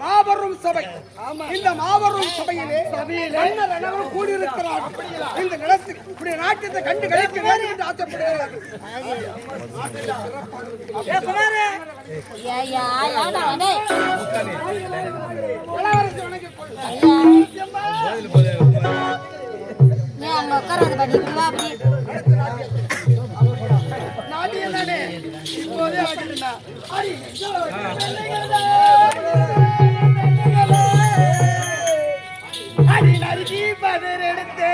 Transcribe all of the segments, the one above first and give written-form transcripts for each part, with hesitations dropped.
மாபெரும் சபை. இந்த மாபெரும் சபையிலே மன்னர் கூடியிருக்கிறார். இந்த நிலத்தில் இப்படி நாட்டத்தை கண்டு கழிக்க வேண்டும் என்று ஆசைப்படுகிறார். நாட்டியம் தானே இப்போதே ஆகிட்டுனா அடி நறுக்கி பதர் எடுத்து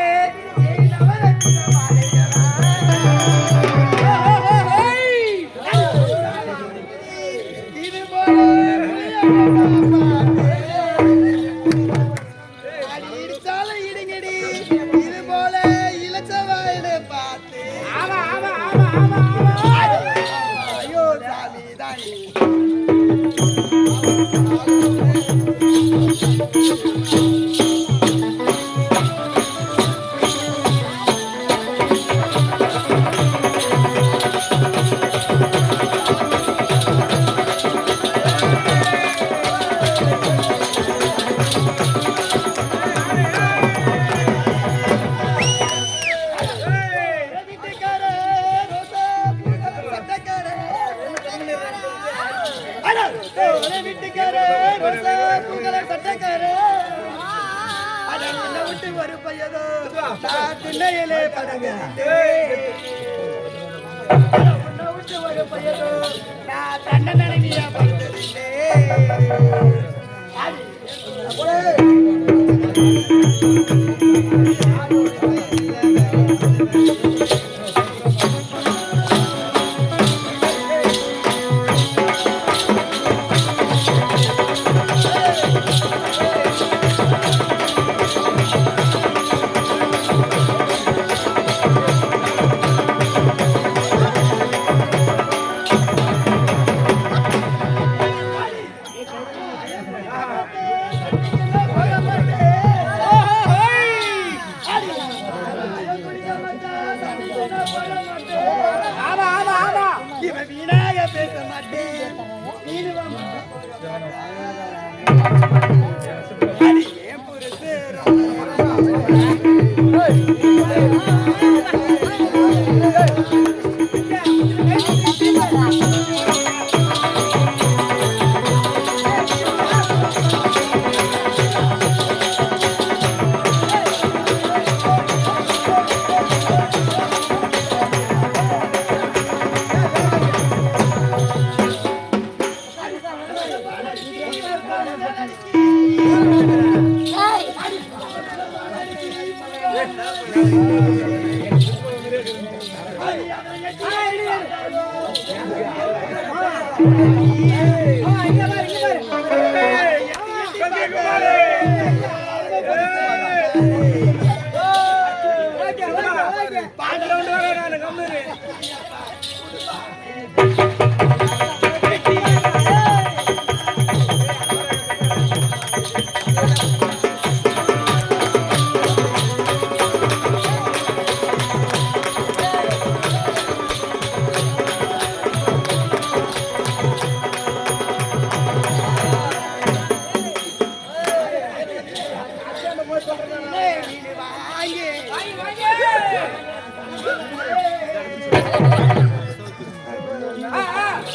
இது போல அடி இடிச்சால இடுங்கடி இது போல இளச்சவாயிடு பார்த்து ஐயோ சாமி தாய் ஒரு பையதோ திண்ணையிலே ஒரு பையதோ நான் தன்னை நினைவியா படுத்ததில்லை.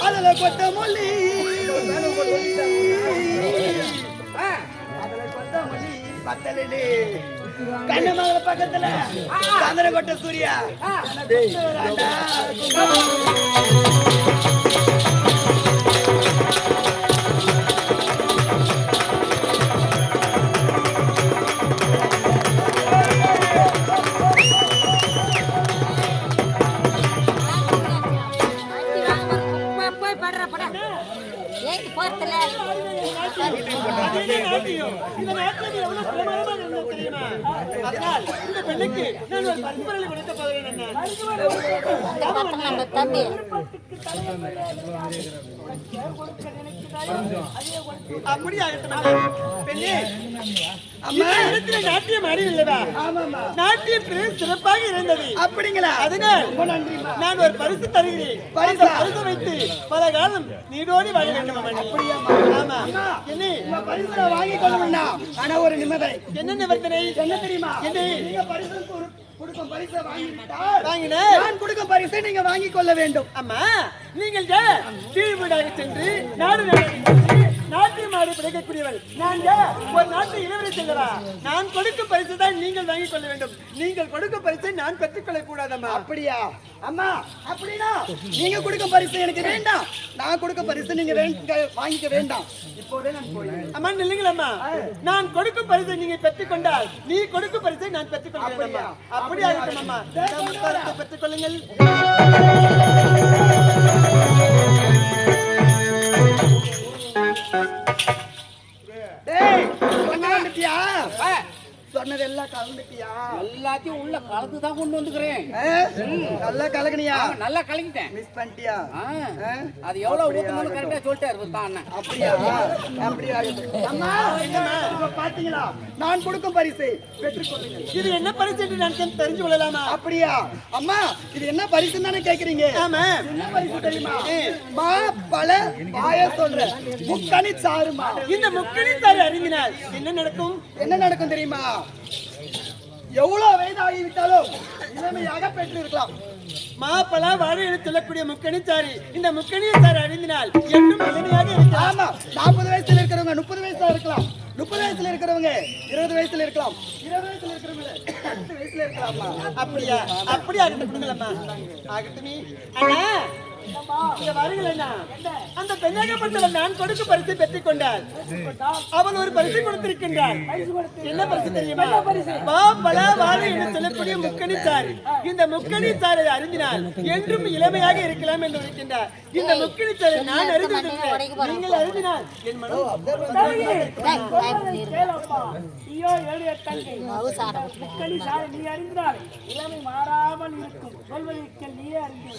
அதுல கொத்த மொழி பத்தலே கண்ணமங்கல பக்கத்துல சந்திரகோட்டை சூர்யா இந்த நாட்டில் எவ்வளவு பிரமாதமாக இருந்தது தெரியுமா? அதனால் இந்த பெண்ணுக்கு நான் ஒரு பரிசுகளை கொடுக்க போகிறேன் அண்ணா. அப்படி ஆகட்டும் பெண்ணே. அம்மா இடத்துல நாட்டியம் ஆடி இல்லவா? நாட்டியம் சிறப்பாக இருந்தது. அப்படிங்களா? அதனால் நான் ஒரு பரிசு தருகிறேன். பரிசு வைத்து பல காலம் நீடோடி வாழ வேண்டும். ஆமா. என்ன பரிசு வாங்கி கொள்ள வேண்டாம். ஆனா ஒரு நிபந்தனை. என்ன நிபந்தனை? என்ன தெரியுமா? என்ன பரிசு கொடுக்கும் பரிசை வாங்கினால் நான் கொடுக்கும் பரிசை நீங்க வாங்கி கொள்ள வேண்டும். அம்மா நீங்கள் கீழ் வீடாக சென்று நாடு நாட்டு மாடு பிடிக்கக்கூடியவள். நான் ஒரு நாட்டு இளவரசி செல்லவா? நான் கொடுக்கும் பரிசு தான் நீங்கள் வாங்கிக் கொள்ள வேண்டும். நீங்கள் கொடுக்கும் பரிசை நான் பெற்றுக்கொள்ள கூடாதம்மா. அப்படியா அம்மா? அப்படின்னா நீங்க கொடுக்கும் பரிசு எனக்கு வேண்டாம். நான் கொடுக்கும் பரிசு நீங்க வாங்கிக்க வேண்டாம். இப்போதே நான் போறேன். அம்மா நில்லுங்களம்மா. நான் கொடுக்கும் பரிசை நீங்க பெற்றுக்கொண்டால் நீ கொடுக்கும் பரிசை நான் பெற்றுக்கொள்கிறேன். அப்படியா இருக்கணும்மா? பெற்றுக்கொள்ளுங்கள். சொன்னதெல்லாம் கலந்துட்டியா? எல்லாத்தையும் உள்ள கலந்துதான் கொண்டு வந்துக்கிறேன். நல்லா கலக்கணியா? நல்லா கலக்கிட்டேன். மிஸ் பண்ணிட்டியா? அது எவ்வளவு ஊத்தணும்னு கரெக்டா சொல்லிட்டாரு தான். அப்படியா? அப்படியா? அம்மா என்னம்மா பாத்தீங்களா? நான் கொடுக்கும் பரிசு பெற்றுக்கொள்ளுங்கள். இது என்ன பரிசு என்று நான் தெரிஞ்சு கொள்ளலாமா? அப்படியா அம்மா? இது என்ன பரிசு தானே கேக்குறீங்க? ஆமா. என்ன பரிசு தெரியுமா? மா பழ பாய சொல்ற முக்கணி சாறுமா. இந்த முக்கணி சாறு அறிந்தினால் என்ன நடக்கும்? என்ன நடக்கும் தெரியுமா? எவ்வளவு வயதாகிவிட்டாலும் இளமையாக பெற்று இருக்கலாம். மாப்பழ வாழை என சொல்லக்கூடிய முக்கணிச்சாரி. இந்த முக்கணிச்சாரி அறிந்தினால் என்றும் இளமையாக இருக்கலாம். ஆமா. 40 வயசுல இருக்கிறவங்க 30 வயசா இருக்கலாம். 30 வயசுல இருக்கிறவங்க 20 வயசுல இருக்கலாம். 20 வயசுல இருக்கிறவங்க 10 வயசுல இருக்கலாமா? அப்படியா? அப்படி ஆகட்டும். கொடுங்களம்மா. ஆகட்டும். அண்ணா இந்த வருங்கள் அண்ணா. அந்த பெண்ணாகப்பட்டவள் நான் கொடுக்கும் பரிசை பெற்றுக் கொண்டாள். அவள் ஒரு பரிசை கொடுத்திருக்கின்றாள். என்ன பரிசு தெரியுமா? வா பல வாழை என்று சொல்லக்கூடிய முக்கணிச்சாறு. இந்த முக்கணிச்சாறை அறிந்தினால் என்றும் இளமையாக இருக்கலாம் என்று இருக்கின்றார். இந்த முக்கணிச்சாறை நான் அறிந்திருக்கிறேன். நீங்கள் அறிந்தினால் என் மனம்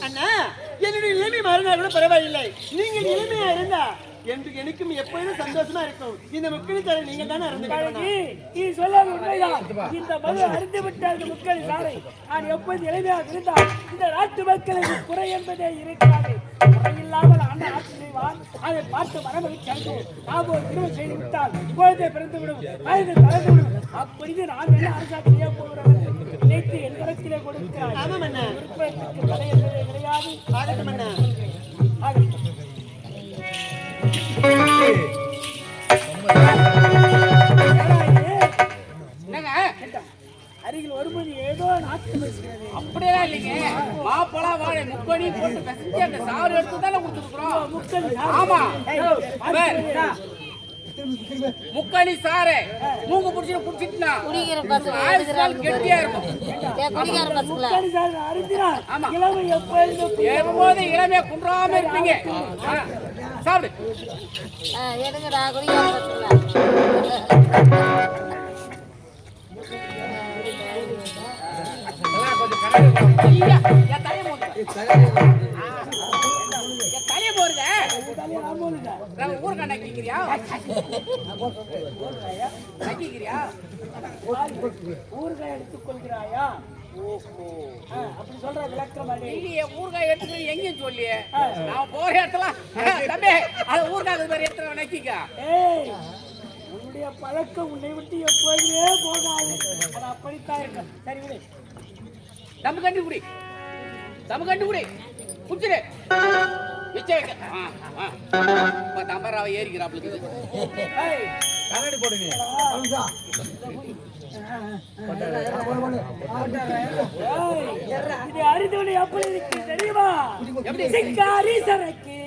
அண்ணா என்னுடைய இளமை மாறினா கூட பரவாயில்லை. நீங்கள் இளமையா இருந்தா என்று எனக்கும் எப்பொழுதும் சந்தோஷமா இருக்கும். இந்த முக்கணி சாரை நீங்க தானே அறிந்து விட்டார். முக்கணி சாரை நான் எப்போது இளமையாக இருந்தால் இந்த நாட்டு மக்களுக்கு குறை என்பதே இருக்காது. குறையில்லாமல் அண்ணன் ஆட்சி செய்வான். அதை பார்த்து மரமளிச்சு நாம் ஒரு திரும்ப செய்து விட்டால் குழந்தை பிறந்துவிடும், வயது தளர்ந்துவிடும். அப்படி நான் என்ன அரசாட்சி செய்ய போகிறவன் நினைத்து என் கரத்திலே கொடுக்கிறார். விருப்பத்துக்கு தடை என்பதே கிடையாது. ஆகட்டும் அண்ணா. அருகில் வரும்போது ஏதோ நாட்டு பேசுகிறது. அப்படியே இல்லைங்க. மாப்பழா வாழை முக்கணி போட்டு பெசஞ்சு அந்த சாறு எடுத்து தானே கொடுத்துருக்குறோம். முக்கணி. ஆமா. முக்கணி சாறு மூங்க புடிச்சு குடிச்சிட்டா குடிக்கிற பசங்க ஆயுஷ்கால் கெட்டியா இருக்கும். குடிக்கிற பசங்க முக்கணி சாறு அருந்தினா இளமை எப்போது இளமையா குன்றாம இருப்பீங்க. சாப்பிடு. எடுங்கடா குடிக்கிற பசங்க. ஊர்காய் நக்கிக்கிறியா? ஊர்காய் எடுத்துக்கொள்கிறாயா? அப்படி சொல்ற விளக்கம் இல்லையே. ஊர்காய் எடுத்து எங்கேயும் சொல்லியே. நான் போற இடத்துல தம்பி அது ஊர்காய் மாதிரி எடுத்து நக்கிக்க. உன்னுடைய பழக்கம் உன்னை விட்டு எப்போதுமே போகாது. அது அப்படித்தான் இருக்கும். சரி விடு. தம்பு கண்டு குடி. தம்பு கண்டு குடி. குடிச்சிரு. தம்பராவை ஏறிக்கிறாப்ளுக்கு. கண்ணாடி போடுங்க. இது அறிந்தவனை அப்படி இருக்கு தெரியுமா? எப்படி சிக்காரி சரக்கு